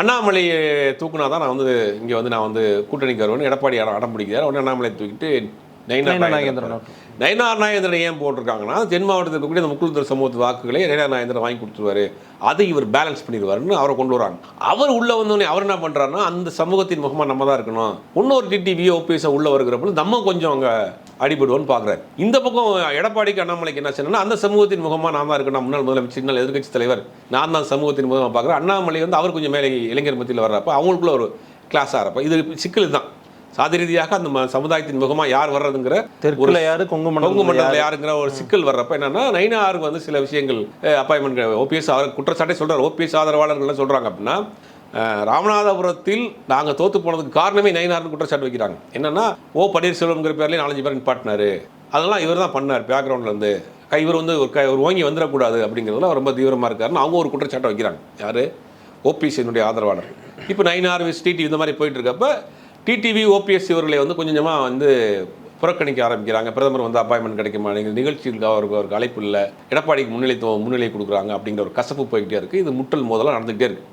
அண்ணாமலையை தூக்குனா தான் நான் வந்து இங்கே வந்து நான் வந்து கூட்டணிக்கு வருவேன் எடப்பாடி அடம் பிடிக்கிறார். உடனே அண்ணாமலை தூக்கிட்டு நயினார் நாகேந்திரன் ஏன் போட்டிருக்காங்கன்னா தென் மாவட்டத்தில் இருக்கக்கூடிய அந்த முக்குளத்தூர் சமூகத்து வாக்குகளை நயினார் நாகேந்திரன் வாங்கி கொடுத்துருவாரு, அதை இவர் பேலன்ஸ் பண்ணிடுவாருன்னு அவரை கொண்டு வராங்க. அவர் உள்ள வந்தோடனே அவர் என்ன பண்ணுறாருன்னா அந்த சமூகத்தின் முகமாக நம்ம தான் இருக்கணும், இன்னொரு டிடிவி ஓபிஎஸ் உள்ள வருகிறப்ப நம்ம கொஞ்சம் அங்கே அடிபடுவோன்னு பார்க்குறாரு. இந்த பக்கம் எடப்பாடிக்கு அண்ணாமலைக்கு என்ன சொன்னா அந்த சமூகத்தின் முகமாக நான் தான் இருக்கணும், முன்னாள் முதலமைச்சர் முன்னாள் எதிர்கட்சி தலைவர் நான் தான் சமூகத்தின் முகமாக பார்க்குறேன். அண்ணாமலை வந்து அவர் கொஞ்சம் மேலே இளைஞர் மத்தியில் வர்றப்ப அவங்களுக்குள்ள ஒரு கிளாஸ் ஆகிறப்ப இது சிக்கல் தான். சாதி ரீதியாக அந்த சமுதாயத்தின் முகமாக யார் வர்றதுங்கிற தெற்குல யாரு கொங்கு மண்டலத்தில் யாருங்கிற ஒரு சிக்கல் வர்றப்ப என்னன்னா நயினாருக்கு வந்து சில விஷயங்கள் அப்பாயின்மெண்ட் ஓபிஎஸ் அவர் குற்றச்சாட்டை சொல்கிறார். ஓபிஎஸ் ஆதரவாளர்கள் சொல்கிறாங்க அப்படின்னா ராமநாதபுரத்தில் நாங்கள் தோற்று போனதுக்கு காரணமே நயினார்னு குற்றச்சாட்டு வைக்கிறாங்க. என்னன்னா பன்னீர்செல்வம்ங்கிற பேர்லேயே 4-5 பேர் நிப்பாட்டினாரு, அதெல்லாம் இவர் தான் பண்ணார் பேக்ரவுண்ட்லேருந்து, இவர் வந்து ஒரு ஓங்கி வந்துடக்கூடாது அப்படிங்கிறதுல ரொம்ப தீவிரமாக இருக்காருன்னு அவங்க ஒரு குற்றச்சாட்டை வைக்கிறாங்க. யார்? ஓபிஎஸ்னுடைய ஆதரவாளர். இப்போ நயினார் டிடிவி இந்த மாதிரி போயிட்டு இருக்கப்ப டிடிவி ஓபிஎஸ் இவர்களை வந்து கொஞ்சமாக வந்து புறக்கணிக்க ஆரம்பிக்கிறாங்க. பிரதமர் வந்து அப்பாயின்மெண்ட் கிடைக்க மாட்டேங்குது, நிகழ்ச்சிகளுக்கு அவருக்கு அழைப்பு இல்லை, எடப்பாடிக்கு முன்னிலை கொடுக்குறாங்க அப்படிங்கிற ஒரு கசப்பு போய்கிட்டே இருக்குது. இது முட்டல் மோதலாம் நடந்துகிட்டே இருக்குது.